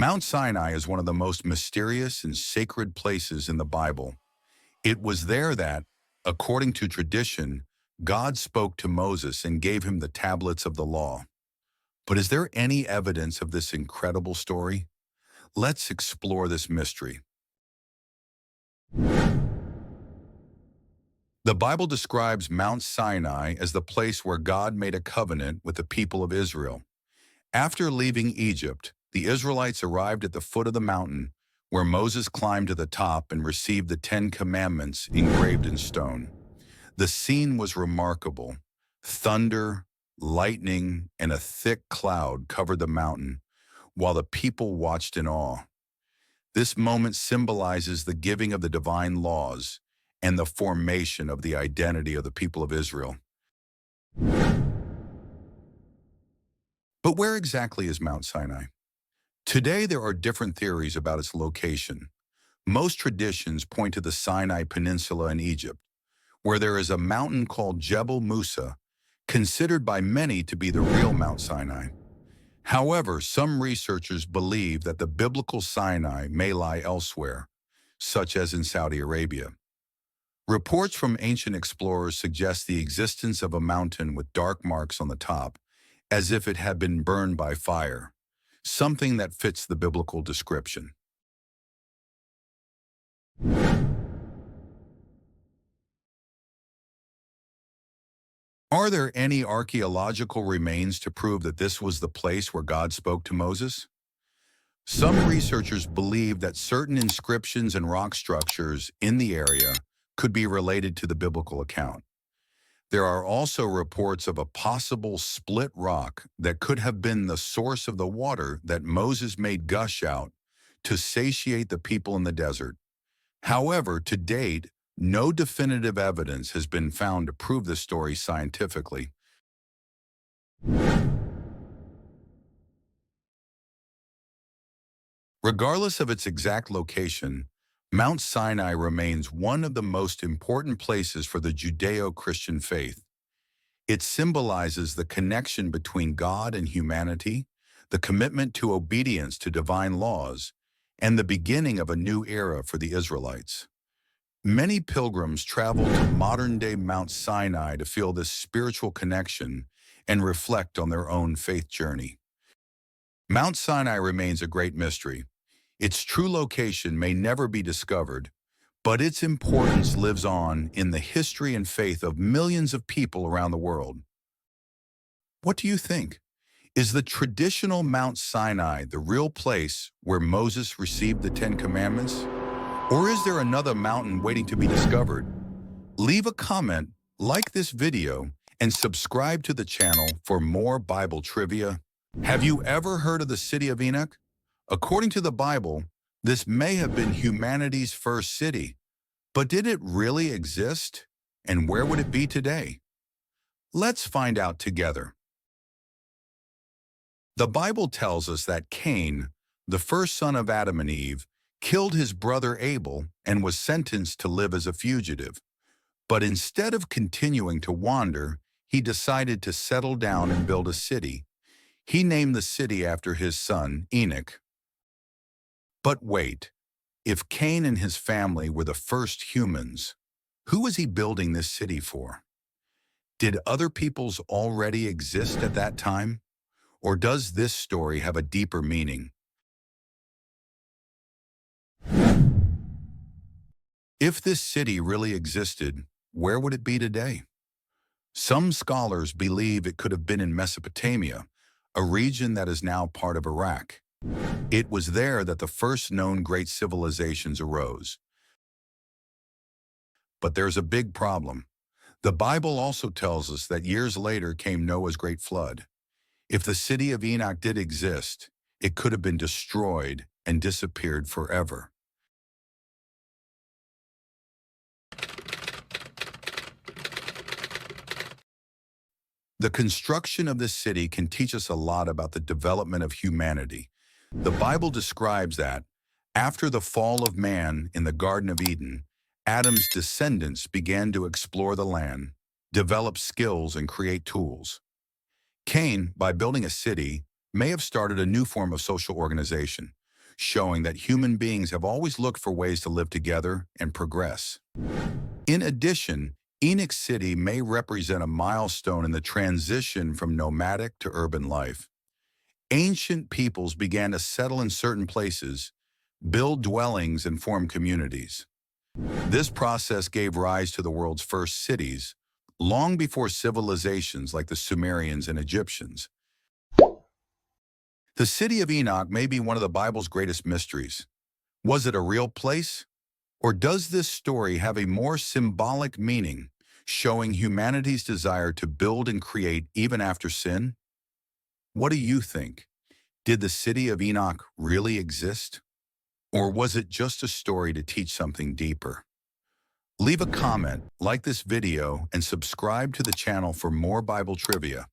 Mount Sinai is one of the most mysterious and sacred places in the Bible. It was there that, according to tradition, God spoke to Moses and gave him the tablets of the law. But is there any evidence of this incredible story? Let's explore this mystery. The Bible describes Mount Sinai as the place where God made a covenant with the people of Israel. After leaving Egypt, the Israelites arrived at the foot of the mountain, where Moses climbed to the top and received the 10 Commandments engraved in stone. The scene was remarkable. Thunder, lightning, and a thick cloud covered the mountain, while the people watched in awe. This moment symbolizes the giving of the divine laws and the formation of the identity of the people of Israel. But where exactly is Mount Sinai? Today, there are different theories about its location. Most traditions point to the Sinai Peninsula in Egypt, where there is a mountain called Jebel Musa, considered by many to be the real Mount Sinai. However, some researchers believe that the biblical Sinai may lie elsewhere, such as in Saudi Arabia. Reports from ancient explorers suggest the existence of a mountain with dark marks on the top, as if it had been burned by fire, something that fits the biblical description. Are there any archaeological remains to prove that this was the place where God spoke to Moses? Some researchers believe that certain inscriptions and rock structures in the area could be related to the biblical account. There are also reports of a possible split rock that could have been the source of the water that Moses made gush out to satiate the people in the desert. However, to date, no definitive evidence has been found to prove this story scientifically. Regardless of its exact location, Mount Sinai remains one of the most important places for the Judeo-Christian faith. It symbolizes the connection between God and humanity, the commitment to obedience to divine laws, and the beginning of a new era for the Israelites. Many pilgrims travel to modern-day Mount Sinai to feel this spiritual connection and reflect on their own faith journey. Mount Sinai remains a great mystery. Its true location may never be discovered, but its importance lives on in the history and faith of millions of people around the world. What do you think? Is the traditional Mount Sinai the real place where Moses received the 10 Commandments? Or is there another mountain waiting to be discovered? Leave a comment, like this video, and subscribe to the channel for more Bible trivia. Have you ever heard of the city of Enoch? According to the Bible, this may have been humanity's first city. But did it really exist? And where would it be today? Let's find out together. The Bible tells us that Cain, the first son of Adam and Eve, killed his brother Abel and was sentenced to live as a fugitive. But instead of continuing to wander, he decided to settle down and build a city. He named the city after his son, Enoch. But wait, if Cain and his family were the first humans, who was he building this city for? Did other peoples already exist at that time? Or does this story have a deeper meaning? If this city really existed, where would it be today? Some scholars believe it could have been in Mesopotamia, a region that is now part of Iraq. It was there that the first known great civilizations arose. But there's a big problem. The Bible also tells us that years later came Noah's great flood. If the city of Enoch did exist, it could have been destroyed and disappeared forever. The construction of this city can teach us a lot about the development of humanity. The Bible describes that, after the fall of man in the Garden of Eden, Adam's descendants began to explore the land, develop skills, and create tools. Cain, by building a city, may have started a new form of social organization, showing that human beings have always looked for ways to live together and progress. In addition, Enoch City may represent a milestone in the transition from nomadic to urban life. Ancient peoples began to settle in certain places, build dwellings, and form communities. This process gave rise to the world's first cities, long before civilizations like the Sumerians and Egyptians. The city of Enoch may be one of the Bible's greatest mysteries. Was it a real place? Or does this story have a more symbolic meaning, showing humanity's desire to build and create even after sin? What do you think? Did the city of Enoch really exist? Or was it just a story to teach something deeper? Leave a comment, like this video, and subscribe to the channel for more Bible trivia.